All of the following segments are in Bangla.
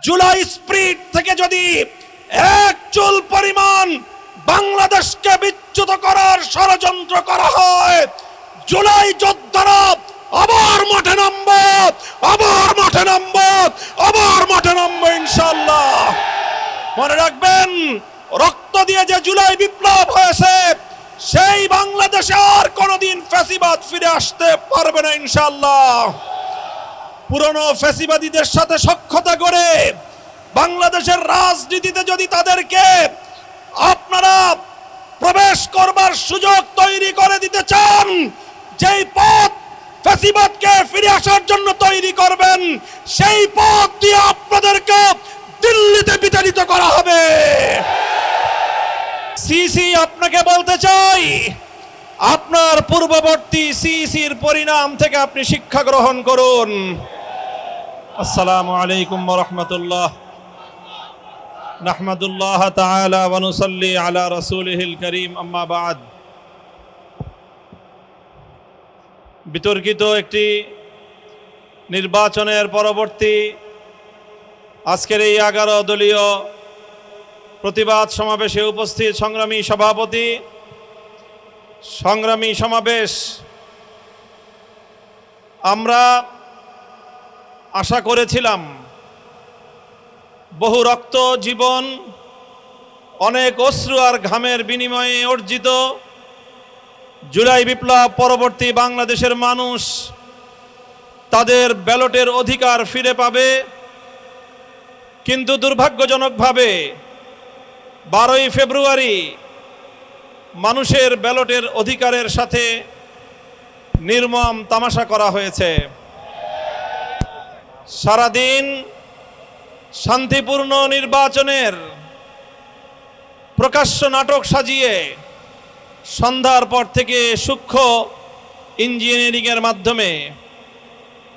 জুলাই স্প্রিট থেকে যদি এক চুল পরিমাণ বাংলাদেশকে বিচ্যুত করার ষড়যন্ত্র করা হয়, জুলাই যোদ্ধারা আবার মাঠে নামবো, আবার মাঠে নামবো, আবার মাঠে নামবো ইনশাআল্লাহ। মনে রাখবেন, রক্ত দিয়ে যে জুলাই বিপ্লব হয়েছে, সেই বাংলাদেশে আর কোনোদিন ফ্যাসিবাদ ফিরে আসতে পারবে না ইনশাআল্লাহ। পুরনো ফ্যাসিবাদীদের সাথে সখ্যতা করে বাংলাদেশের রাজনীতিতে যদি তাদেরকে আপনারা প্রবেশ করবার সুযোগ তৈরি করে দিতে চান, যেই পথ ফ্যাসিবাদকে ফিরে আসার জন্য তৈরি করবেন, সেই পথ দিয়ে আপনাদেরকে দিল্লিতে বিতাড়িত করা হবে। সিসি আপনাকে বলতে চাই, আপনার পূর্ববর্তী সিসির পরিণাম থেকে আপনি শিক্ষা গ্রহণ করুন। আসসালামু আলাইকুম ওয়া রাহমাতুল্লাহ। নাহমাদুল্লাহ তাআলা ওয়া নুসাল্লি আলা রাসূলিহিল কারীম, আম্মা বাদ। বিতর্কিত একটি নির্বাচনের পরবর্তী আজকের এই 11 দলীয় প্রতিবাদ সমাবেশে উপস্থিত সংগ্রামী সভাপতি, সংগ্রামী সমাবেশ, আমরা আশা করেছিলাম বহু রক্ত, জীবন, অনেক অশ্রু আর ঘামের বিনিময়ে অর্জিত জুলাই বিপ্লব পরবর্তী বাংলাদেশের মানুষ তাদের ব্যালটের অধিকার ফিরে পাবে। কিন্তু দুর্ভাগ্যজনকভাবে 12ই ফেব্রুয়ারি মানুষের ব্যালটের অধিকারের সাথে নির্মম তামাশা করা হয়েছে। সারাদিন শান্তিপূর্ণ নির্বাচনের প্রকাশ্য নাটক সাজিয়ে সন্ধ্যার পর থেকে সূক্ষ্ম ইঞ্জিনিয়ারিংয়ের মাধ্যমে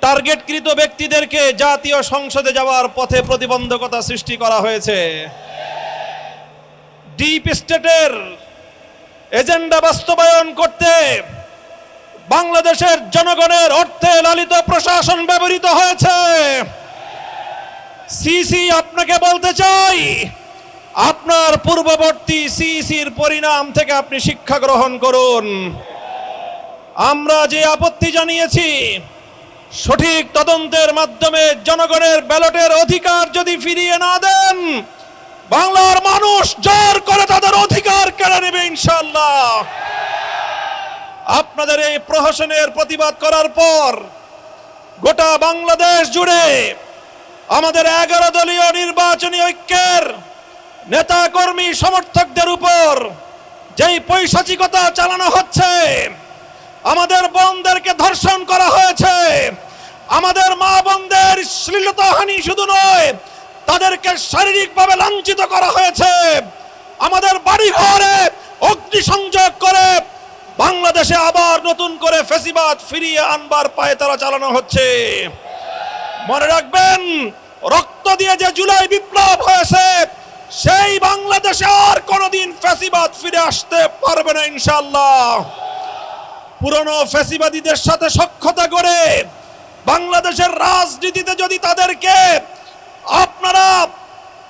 টার্গেটকৃত ব্যক্তিদেরকে জাতীয় সংসদে যাওয়ার পথে প্রতিবন্ধকতা সৃষ্টি করা হয়েছে। ডিপ স্টেটের এজেন্ডা বাস্তবায়ন করতে বাংলাদেশের জনগণের অর্থে লালিত প্রশাসন ব্যবহৃত হয়েছে। সিসি আপনাকে বলতে চাই, আপনার পূর্ববর্তী সিসির পরিণাম থেকে আপনি শিক্ষা গ্রহণ করুন। আমরা যে আপত্তি জানিয়েছি, সঠিক তদন্তের মাধ্যমে জনগণের ব্যালটের অধিকার যদি ফিরিয়ে না দেন, বাংলার মানুষ জোর করে তাদের অধিকার কেড়ে নেবে ইনশাআল্লাহ। আপনাদের এই প্রহসনের প্রতিবাদ করার পর গোটা বাংলাদেশ জুড়ে আমাদের 11 দলীয় নির্বাচনী ঐক্যের নেতা কর্মী সমর্থকদের উপর যেই পৈশাচিকতা চালানো হচ্ছে, আমাদের বোনদেরকে ধর্ষণ করা হয়েছে, আমাদের মা বোনদের শ্লীলতাহানি শুধু নয়, তাদেরকে শারীরিকভাবে লাঞ্ছিত করা হয়েছে, আমাদের বাড়ি ঘরে অগ্নিসংযোগ করে বাংলাদেশে আবার নতুন করে ফ্যাসিবাদ ফিরিয়ে আনবার পায়তারা চালানো হচ্ছে। মনে রাখবেন, রক্ত দিয়ে যে জুলাই বিপ্লব হয়েছে, সেই বাংলাদেশে আর কোনোদিন ফ্যাসিবাদ ফিরে আসতে পারবে না ইনশাআল্লাহ। পুরনো ফ্যাসিবাদীদের সাথে সখ্যতা করে বাংলাদেশের রাজনীতিতে যদি তাদেরকে আপনারা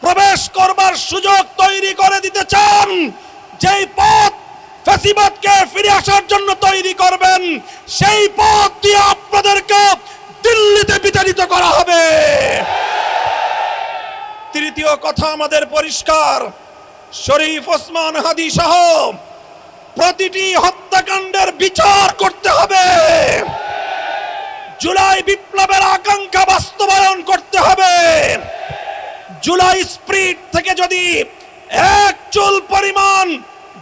প্রবেশ করবার সুযোগ তৈরি করে দিতে চান, যেই পথ ফ্যাসিবাদকে ফিরে আসার জন্য তৈরি করবেন, সেই পথ দিয়ে আপনাদেরকে দিল্লিতে বিতাড়িত করা হবে। তৃতীয় কথা আমাদের পরিষ্কার, শরীফ ওসমান হাদি সহ প্রতিটি হত্যাকাণ্ডের বিচার করতে হবে। জুলাই বিপ্লবের আকাঙ্ক্ষা বাস্তবায়ন করতে হবে। জুলাই স্প্রিট থেকে যদি এক চুল পরিমাণ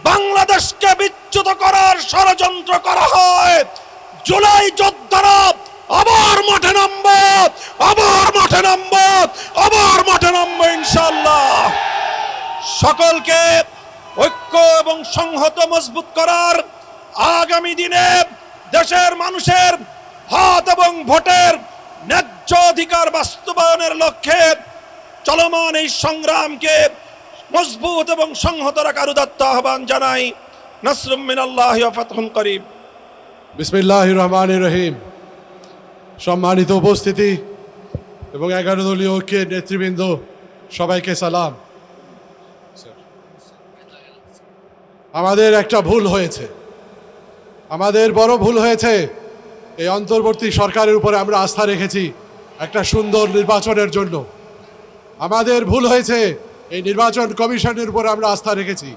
বাংলাদেশকে বিচ্যুত করার ষড়যন্ত্র করা হয়, জুলাই যোদ্ধারা আবার মাঠে নামবো, আবার মাঠে নামবো, আবার মাঠে নামবো ইনশাআল্লাহ। সকলকে ঐক্য এবং সংহত মজবুত করার, আগামী দিনে দেশের মানুষের হাত এবং ভোটের ন্যায্য অধিকার বাস্তবায়নের লক্ষ্যে চলমান এই সংগ্রামকে মজবুত এবং সংহত রাখার উদাত্ত আহ্বান জানাই। নাসরুম মিনাল্লাহি ওয়া ফাতহুন করিব। বিসমিল্লাহির রহমানির রহিম। সম্মানিত উপস্থিতি এবং 11 দলীয় ঐক্যের নেতৃবৃন্দ, সবাইকে সালাম। আমাদের একটা ভুল হয়েছে, আমাদের বড় ভুল হয়েছে। এই অন্তর্বর্তী সরকারের উপরে আমরা আস্থা রেখেছি একটা সুন্দর নির্বাচনের জন্য। আমাদের ভুল হয়েছে এই নির্বাচন কমিশনের উপর আমরা আস্থা রেখেছি।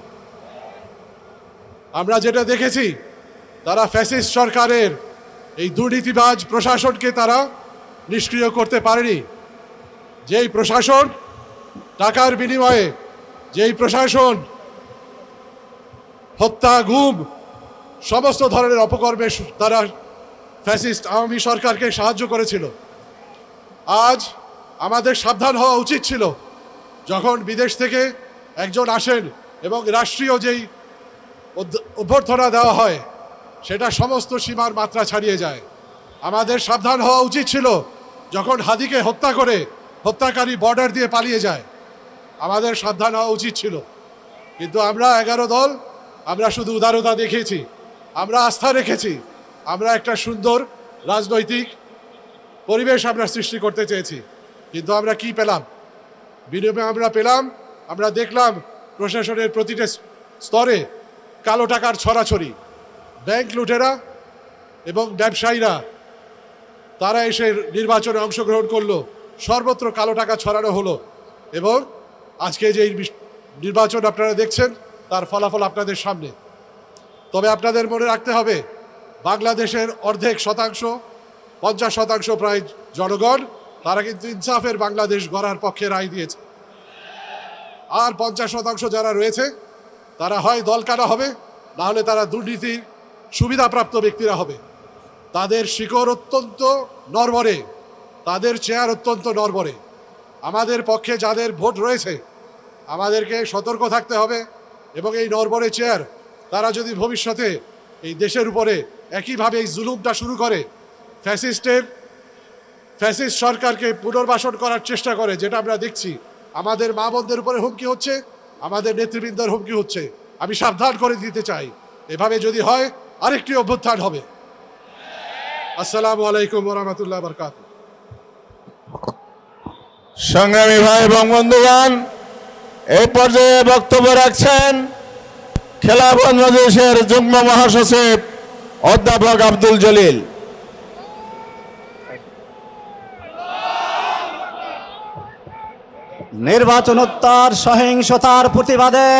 আমরা যেটা দেখেছি, তারা ফ্যাসিস্ট সরকারের এই দুর্নীতিবাজ প্রশাসনকে তারা নিষ্ক্রিয় করতে পারেনি। যেই প্রশাসন টাকার বিনিময়ে, যেই প্রশাসন হত্যা, গুম, সমস্ত ধরনের অপকর্মে তারা ফ্যাসিস্ট আওয়ামী সরকারকে সাহায্য করেছিল। আজ আমাদের সাবধান হওয়া উচিত ছিল, যখন বিদেশ থেকে একজন আসেন এবং রাষ্ট্রীয় যেই অভ্যর্থনা দেওয়া হয় সেটা সমস্ত সীমার মাত্রা ছাড়িয়ে যায়। আমাদের সাবধান হওয়া উচিত ছিল যখন হাদিকে হত্যা করে হত্যাকারী বর্ডার দিয়ে পালিয়ে যায়, আমাদের সাবধান হওয়া উচিত ছিল। কিন্তু আমরা 11 দল, আমরা শুধু উদারতা দেখিয়েছি, আমরা আস্থা রেখেছি, আমরা একটা সুন্দর রাজনৈতিক পরিবেশ আমরা সৃষ্টি করতে চেয়েছি। কিন্তু আমরা কি পেলাম? বিনিময়ে আমরা দেখলাম প্রশাসনের প্রতিটা স্তরে কালো টাকার ছড়াছড়ি। ব্যাংক লুটেরা এবং ব্যবসায়ীরা তারা এসে নির্বাচনে অংশগ্রহণ করলো, সর্বত্র কালো টাকা ছড়ানো হলো। এবং আজকে যে নির্বাচন আপনারা দেখছেন, তার ফলাফল আপনাদের সামনে। তবে আপনাদের মনে রাখতে হবে, বাংলাদেশের অর্ধেক শতাংশ, 50% প্রায় জনগণ, তারা কিন্তু ইনসাফের বাংলাদেশ গড়ার পক্ষে রায় দিয়েছে। আর 50% যারা রয়েছে, তারা হয় দলকানা হবে, না হলে তারা দুর্নীতির সুবিধাপ্রাপ্ত ব্যক্তিরা হবে। তাদের শিকড় অত্যন্ত নড়বড়ে, তাদের চেয়ার অত্যন্ত নড়বড়ে। আমাদের পক্ষে যাদের ভোট রয়েছে, আমাদেরকে সতর্ক থাকতে হবে। এবং এই নড়বড়ে চেয়ার তারা যদি ভবিষ্যতে এই দেশের উপরে একইভাবে এই জুলুমটা শুরু করে, ফ্যাসিস্ট সরকারকে পুনর্বাসন করার চেষ্টা করে, যেটা আমরা দেখছি, আমাদের মা বোনদের উপরে হুমকি হচ্ছে, আমাদের নেতৃবৃন্দের হুমকি হচ্ছে। আমি সাবধান করে দিতে চাই, এভাবে যদি হয় আরেকটি অভ্যুত্থান হবে। আসসালামু আলাইকুম ওয়া রাহমাতুল্লাহি ওয়া বারাকাতুহু। সংগ্রামী ভাই এবং বন্ধুগণ, এই পর্যায়ে বক্তব্য রাখছেন খেলাফত মজলিসের যুগ্ম মহাসচিব অধ্যাপক আব্দুল জলিল। নির্বাচনোত্তর সহিংসতার প্রতিবাদে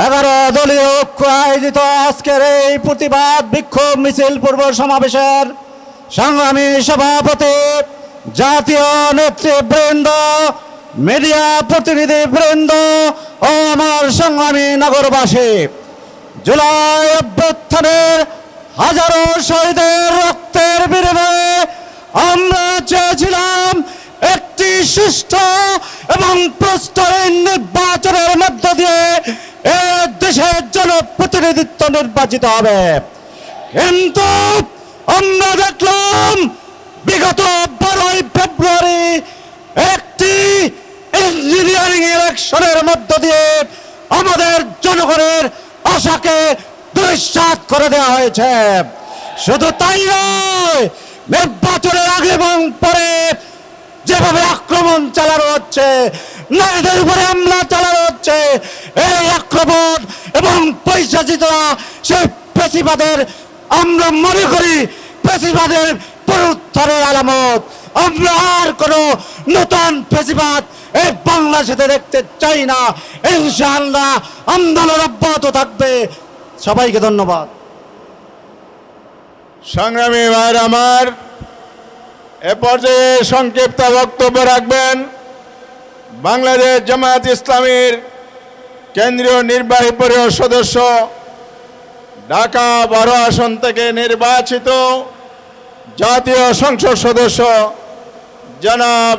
11 দলীয় ঐক্য আয়োজিত আজকের এই প্রতিবাদ বিক্ষোভ মিছিল পূর্ব সমাবেশের সংগ্রামী সভাপতি, জাতীয় নেতৃবৃন্দ, মিডিয়া প্রতিনিধিবৃন্দ ও আমার সংগ্রামী নগরবাসী, জুলাই অভ্যুত্থানের হাজারো শহীদের রক্তের বিনিময়ে আমরা চেয়েছিলাম একটি সুষ্ঠু এবং প্রস্তাবিত নির্বাচনের মধ্য দিয়ে এই দেশের জনপ্রতিনিধিত্ব নির্বাচিত হবে। কিন্তু আমরা দেখলাম বিগত 12ই ফেব্রুয়ারি একটি ইঞ্জিনিয়ারিং ইলেকশনের মধ্য দিয়ে আমাদের জনগণের আশাকে দুঃসাৎ করে দেওয়া হয়েছে। শুধু তাই নয়, নির্বাচনের আগে এবং পরে যেভাবে আক্রমণ চালানো হচ্ছে, নারীদের উপরে হামলা চালানো হচ্ছে, এই আক্রমণ এবং পৈশাচিতরা সেই পেশিবাদের, আমরা মনে করি পেশিবাদের পুনরুত্থানের আলামত। আমরা আর কোনো নতুন পেশিবাদ এই বাংলাদেশে দেখতে চাই না। ইনশাআল্লাহ আন্দোলন অব্যাহত থাকবে। সবাইকে ধন্যবাদ। সংগ্রামী ভাইয়ের আমার, এ পর্যায়ে সংক্ষিপ্ত বক্তব্য রাখবেন বাংলাদেশ জামায়াত ইসলামীর কেন্দ্রীয় নির্বাহী পরিষদ সদস্য, ঢাকা 12 আসন থেকে নির্বাচিত জাতীয় সংসদ সদস্য জনাব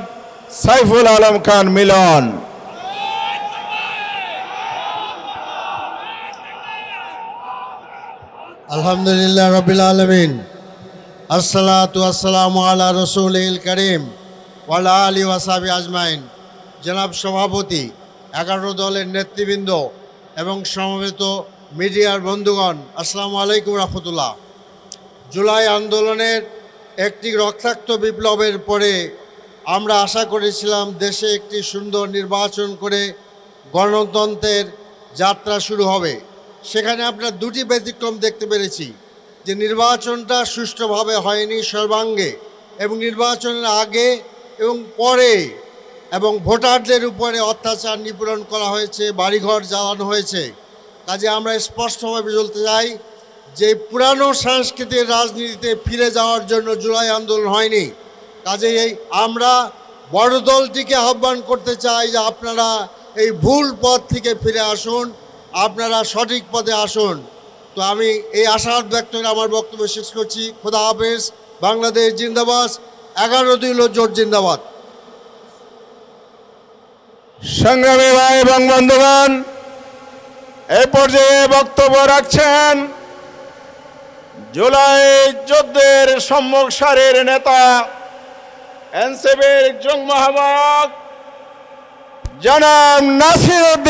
সাইফুল আলম খান মিলন। আলহামদুলিল্লাহ রাব্বিল আলামিন, আসসালাতু আসসালামু আলা রাসূলিল কারীম ওয়া আলা আলিহি ওয়া সাহবিহি আজমাইন। জনাব সভাপতি, 11 দলের নেতৃবৃন্দ এবং সমবেত মিডিয়ার বন্ধুগণ, আসসালামু আলাইকুম রাহমাতুল্লাহ। জুলাই আন্দোলনের একটি রক্তাক্ত বিপ্লবের পরে আমরা আশা করেছিলাম দেশে একটি সুন্দর নির্বাচন করে গণতন্ত্রের যাত্রা শুরু হবে। সেখানে আমরা দুটি ব্যতিক্রম দেখতে পেরেছি, যে নির্বাচনটা সুষ্ঠুভাবে হয়নি সর্বাঙ্গে, এবং নির্বাচনের আগে এবং পরে এবং ভোটারদের উপরে অত্যাচার নিপীড়ন করা হয়েছে, বাড়িঘর জ্বালানো হয়েছে। কাজে আমরা স্পষ্টভাবে বলতে চাই যে পুরানো সাংস্কৃতিক রাজনীতিতে ফিরে যাওয়ার জন্য জুলাই আন্দোলন হয়নি। কাজেই আমরা বড় দলটিকে আহ্বান করতে চাই যে আপনারা এই ভুল পথ থেকে ফিরে আসুন, আপনারা সঠিক পথে আসুন। তো আমি এই আশাবাদ ব্যক্ত করে আমার বক্তব্য শেষ করছি। খোদা হাফেজ। বাংলাদেশ জিন্দাবাদ। 11 দলীয় জোট জিন্দাবাদ। সংগ্রামী ভাই এবং বন্ধুগণ, এ পর্যায়ে বক্তব্য রাখছেন জুলাই যুদ্ধের সম্মুখ সারির নেতা, এনসিপির যুগ্ম আহ্বায়ক জনাব নাসির উদ্দিন।